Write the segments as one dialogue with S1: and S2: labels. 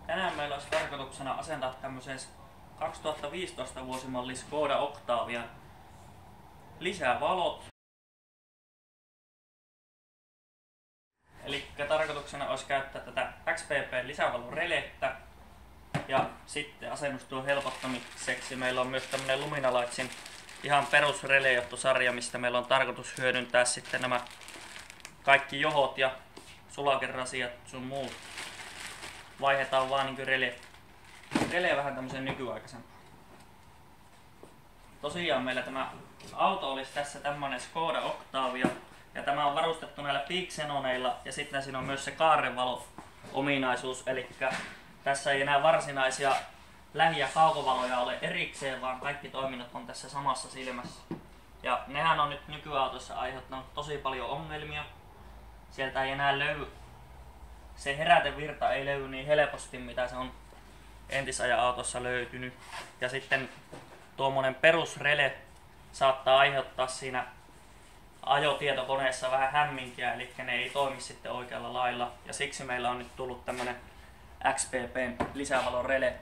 S1: Tänään meillä olisi tarkoituksena asentaa tämmöiseen 2015 vuosimalli Skoda Octavia lisävalot. Eli tarkoituksena olisi käyttää tätä XPP lisävalon relettä. Ja sitten asennustyön helpottamiseksi meillä on myös tämmönen Luminalightsin ihan perus relejohtosarja, mistä meillä on tarkoitus hyödyntää sitten nämä kaikki johot ja sulakerasiat sun muut. Vaihdetaan vaan niinku rele vähän tämmösen nykyaikaisempaan. Tosiaan meillä tämä auto olisi tässä tämmönen Skoda Octavia ja tämä on varustettu näillä Peak-xenoneilla ja sitten siinä on myös se kaarevalo-ominaisuus, eli tässä ei enää varsinaisia lähi- ja kaukovaloja ole erikseen, vaan kaikki toiminnot on tässä samassa silmässä. Ja nehän on nyt nykyautossa aiheuttanut tosi paljon ongelmia. Sieltä ei enää löydy, se herätevirta ei löydy niin helposti, mitä se on entisajan autossa löytynyt. Ja sitten tuommoinen perusrele saattaa aiheuttaa siinä ajotietokoneessa vähän hämminkiä, eli ne ei toimi sitten oikealla lailla. Ja siksi meillä on nyt tullut tämmönen XPPn lisävalon rele,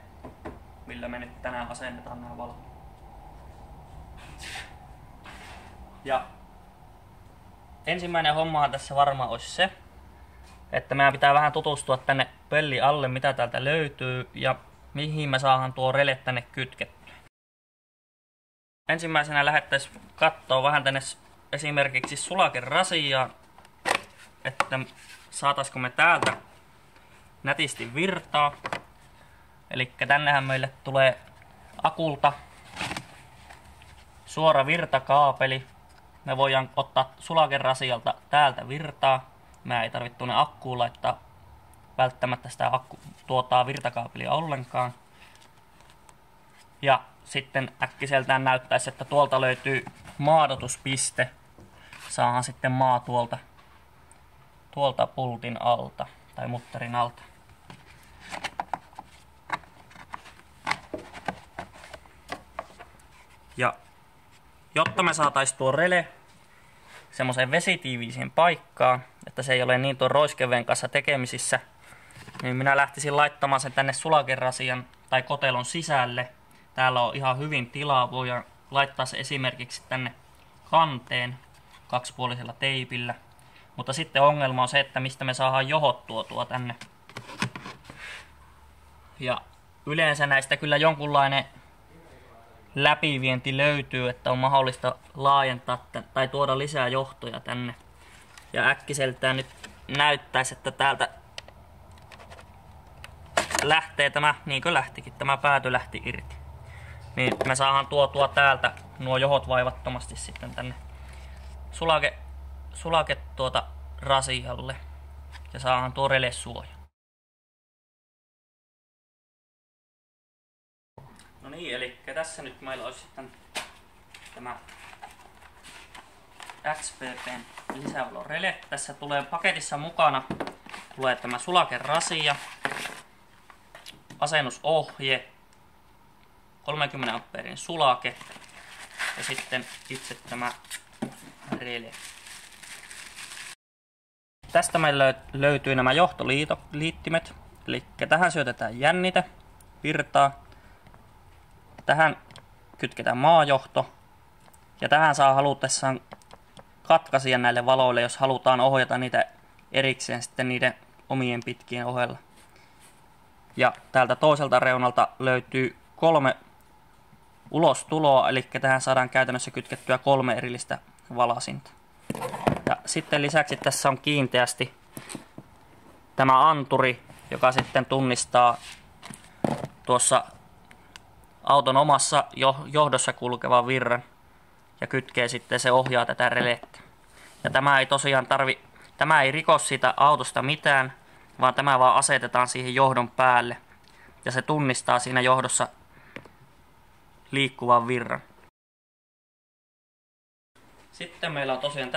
S1: millä me nyt tänään asennetaan nämä valot. Ja ensimmäinen hommahan tässä varmaan olisi se, että meidän pitää vähän tutustua tänne pellin alle, mitä täältä löytyy ja mihin me saadaan tuo rele tänne kytkettyä. Ensimmäisenä lähettäisiin katsoa vähän tänne esimerkiksi sulakerasiaan, että saataisiko me täältä nätisti virtaa. Eli tännehän meille tulee akulta suora virtakaapeli. Me voidaan ottaa sulakerasialta täältä virtaa. Mä ei tarvitse tuonne akkuun laittaa välttämättä sitä virtakaapelia ollenkaan. Ja sitten äkkiseltään näyttäisi, että tuolta löytyy maadotuspiste. Saadaan sitten maa tuolta pultin alta tai mutterin alta. Ja jotta me saataisiin tuo rele semmoiseen vesitiiviiseen paikkaan, että se ei ole niin tuon roiskeveen kanssa tekemisissä, niin minä lähtisin laittamaan sen tänne sulakerasian tai kotelon sisälle. Täällä on ihan hyvin tilaa, voidaan laittaa se esimerkiksi tänne kanteen kaksipuolisella teipillä. Mutta sitten ongelma on se, että mistä me saadaan johot tuotua tänne. Ja yleensä näistä kyllä jonkunlainen läpivienti löytyy, että on mahdollista laajentaa tai tuoda lisää johtoja tänne. Ja äkkiseltään nyt näyttäisi, että täältä lähtee tämä, niin kuin lähtikin, tämä pääty lähti irti. Niin me saadaan tuotua täältä nuo johot vaivattomasti sitten tänne sulake rasialle ja saadaan tuo rele suoja. No niin, eli tässä nyt meillä olisi sitten tämä XPPn lisävalon rele. Tässä tulee paketissa mukana tämä sulakerasia, asennusohje, 30 ampeerin sulake ja sitten itse tämä rele. Tästä meillä löytyy nämä johtoliittimet, eli tähän syötetään jännite, virtaa. Tähän kytketään maajohto ja tähän saa halutessaan katkaisia näille valoille, jos halutaan ohjata niitä erikseen sitten niiden omien pitkien ohella. Ja täältä toiselta reunalta löytyy 3 ulostuloa, eli tähän saadaan käytännössä kytkettyä 3 erillistä valasinta. Ja sitten lisäksi tässä on kiinteästi tämä anturi, joka sitten tunnistaa tuossa auton omassa johdossa kulkevan virran ja kytkee sitten, se ohjaa tätä relettä. Ja tämä ei tosiaan tämä ei riko siitä autosta mitään, vaan tämä vaan asetetaan siihen johdon päälle ja se tunnistaa siinä johdossa liikkuvan virran. Sitten meillä on tosiaan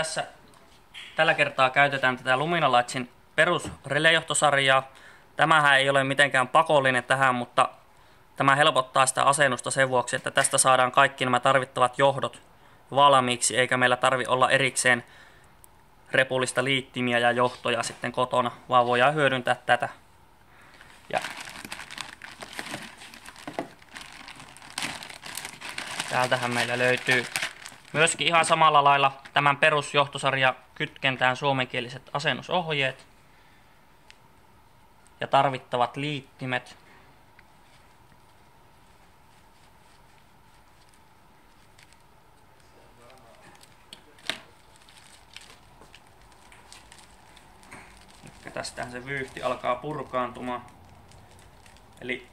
S1: tällä kertaa käytetään tätä Luminalightsin perusrelejohtosarjaa. Tämähän ei ole mitenkään pakollinen tähän, mutta tämä helpottaa sitä asennusta sen vuoksi, että tästä saadaan kaikki nämä tarvittavat johdot valmiiksi, eikä meillä tarvi olla erikseen repullista liittimiä ja johtoja sitten kotona, vaan voidaan hyödyntää tätä. Ja Täältähän meillä löytyy myöskin ihan samalla lailla tämän perusjohtosarja kytkentään suomenkieliset asennusohjeet ja tarvittavat liittimet. Ja tästähän se vyyhti alkaa purkaantumaan. Eli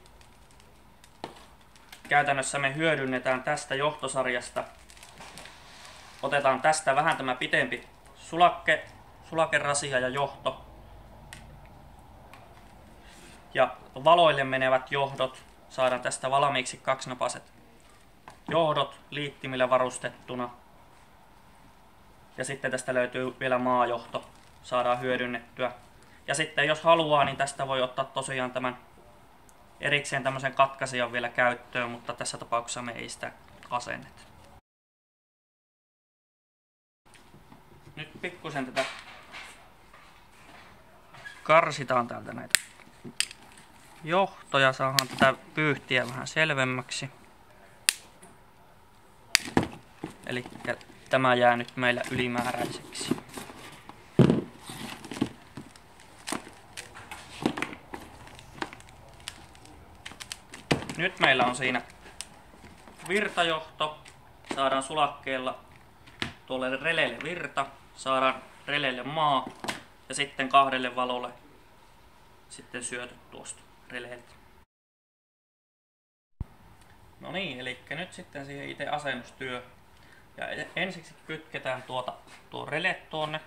S1: käytännössä me hyödynnetään tästä johtosarjasta. Otetaan tästä vähän tämä pitempi sulakerasia ja johto. Ja valoille menevät johdot saadaan tästä valmiiksi kaksinapaset johdot liittimillä varustettuna. Ja sitten tästä löytyy vielä maajohto, saadaan hyödynnettyä. Ja sitten jos haluaa, niin tästä voi ottaa tosiaan tämän erikseen tämmöisen katkaisijan vielä käyttöön, mutta tässä tapauksessa me ei sitä asenneta. Nyt pikkusen tätä karsitaan täältä näitä johtoja, saadaan tätä pyyhtiä vähän selvemmäksi. Eli tämä jää nyt meillä ylimääräiseksi. Nyt meillä on siinä virtajohto. Saadaan sulakkeella tuolle releelle virta, saadaan releelle maa ja sitten kahdelle valolle sitten syötöt tuosta releeltä. No niin, eli nyt sitten siihen itse asennustyö. Ja ensiksi kytketään tuo rele tuonne,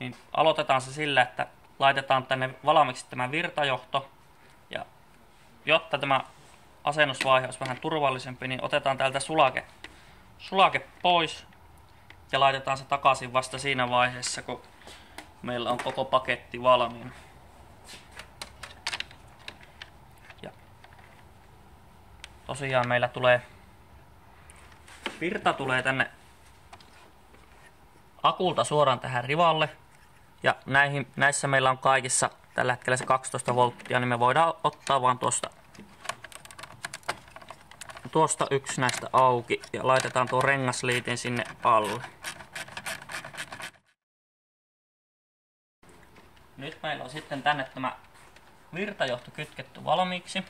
S1: niin aloitetaan se sillä, että laitetaan tänne valmiiksi tämä virtajohto. Ja jotta tämä asennusvaihe olisi vähän turvallisempi, niin otetaan täältä sulake pois ja laitetaan se takaisin vasta siinä vaiheessa, kun meillä on koko paketti valmiina. Ja tosiaan meillä virta tulee tänne akulta suoraan tähän rivalle. Ja näissä meillä on kaikissa tällä hetkellä se 12 volttia, niin me voidaan ottaa vaan tuosta yksi näistä auki ja laitetaan tuo rengasliitin sinne alle. Nyt meillä on sitten tänne tämä virtajohto kytketty valmiiksi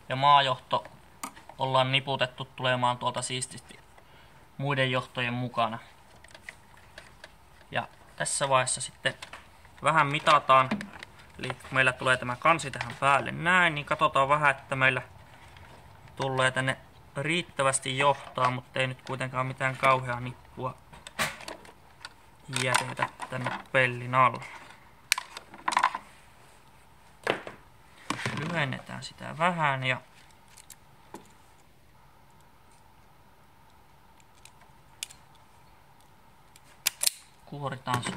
S1: ja maajohto ollaan niputettu tulemaan tuolta siististi muiden johtojen mukana. Ja tässä vaiheessa sitten vähän mitataan, eli kun meillä tulee tämä kansi tähän päälle näin, niin katsotaan vähän, että meillä tulee tänne riittävästi johtaa, mutta ei nyt kuitenkaan mitään kauheaa nippua jätetä tänne pellin alle. Lyhennetään sitä vähän ja kuoritaan se.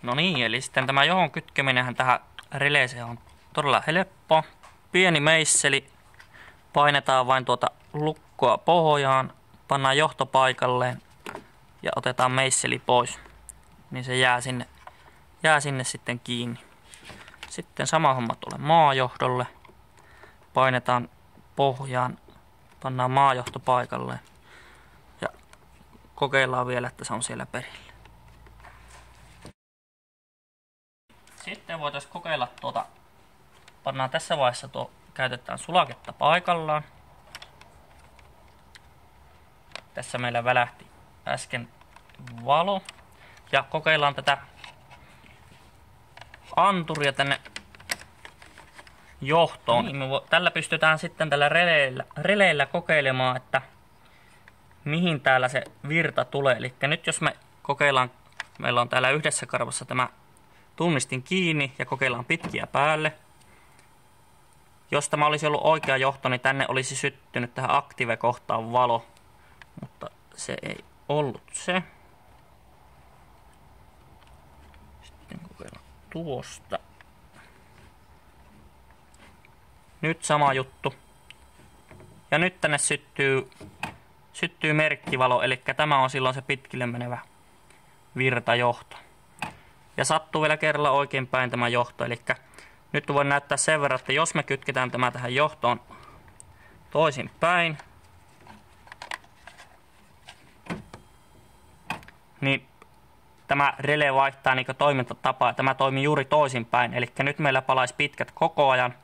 S1: No niin, eli sitten tämä johon kytkeminenhän tähän releeseen on todella helppoa. Pieni meisseli, painetaan vain tuota lukkoa pohjaan, pannaan johto paikalleen ja otetaan meisseli pois, niin se jää sinne sitten kiinni. Sitten sama homma tuolle maajohdolle, painetaan pohjaan, pannaan maajohto paikalleen ja kokeillaan vielä, että se on siellä perillä. Sitten voitaisiin kokeilla pannaan tässä vaiheessa käytetään sulaketta paikallaan. Tässä meillä välähti äsken valo. Ja kokeillaan tätä anturia tänne johtoon. Tällä pystytään sitten tällä releillä kokeilemaan, että mihin täällä se virta tulee. Eli nyt jos me kokeillaan, meillä on täällä yhdessä karvassa tämä tunnistin kiinni ja kokeillaan pitkiä päälle. Jos tämä olisi ollut oikea johto, niin tänne olisi syttynyt tähän Active-kohtaan valo, mutta se ei ollut se. Sitten kokeillaan tuosta. Nyt sama juttu. Ja nyt tänne syttyy merkkivalo, eli tämä on silloin se pitkille menevä virtajohto. ja sattuu vielä kerralla oikein päin tämä johto. Eli nyt voin näyttää sen verran, että jos me kytketään tämä tähän johtoon toisin päin, niin tämä relé vaihtaa niin toimintatapaa. Tämä toimii juuri toisinpäin. Eli nyt meillä palaisi pitkät koko ajan.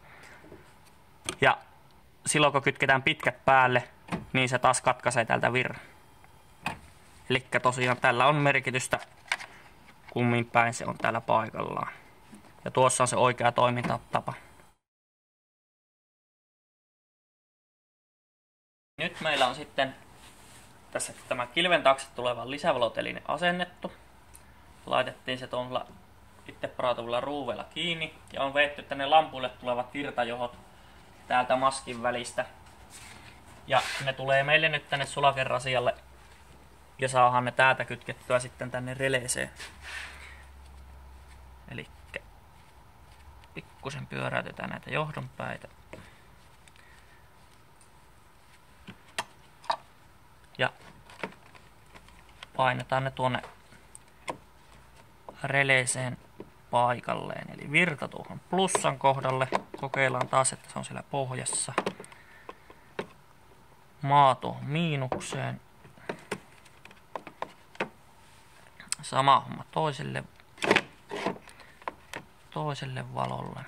S1: Ja silloin kun kytketään pitkät päälle, niin se taas katkaisee täältä virran. Eli tosiaan tällä on merkitystä, kummin päin se on täällä paikallaan. Ja tuossa on se oikea toimintatapa. Nyt meillä on sitten tässä tämä kilven taakse tuleva lisävaloteline asennettu. Laitettiin se tuolla itse praatuvilla ruuveilla kiinni ja on vedetty tänne lampuille tulevat virtajohot täältä maskin välistä. Ja ne tulee meille nyt tänne sulakerasialle ja saadaan ne täältä kytkettyä sitten tänne releeseen. Eli pikkusen pyöräytetään näitä johdonpäitä. Ja painetaan ne tuonne releeseen paikalleen. Eli virta tuohon plussan kohdalle. Kokeillaan taas, että se on siellä pohjassa. Maa tuohon miinukseen. Sama homma toiselle valolle.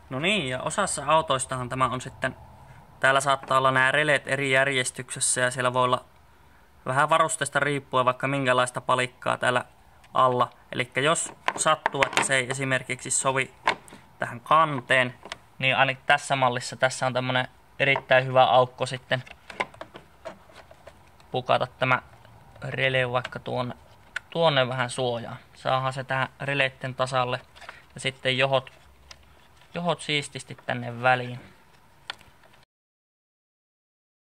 S1: No niin, ja osassa autoistahan tämä on sitten, täällä saattaa olla nämä releet eri järjestyksessä ja siellä voi olla vähän varusteesta riippuen vaikka minkälaista palikkaa täällä alla. Eli jos sattuu, että se ei esimerkiksi sovi tähän kanteen, niin ainakin tässä mallissa tässä on tämmönen erittäin hyvä aukko sitten pukata tämä rele vaikka tuonne vähän suojaan. Saadaan se tähän releitten tasalle ja sitten johot siististi tänne väliin.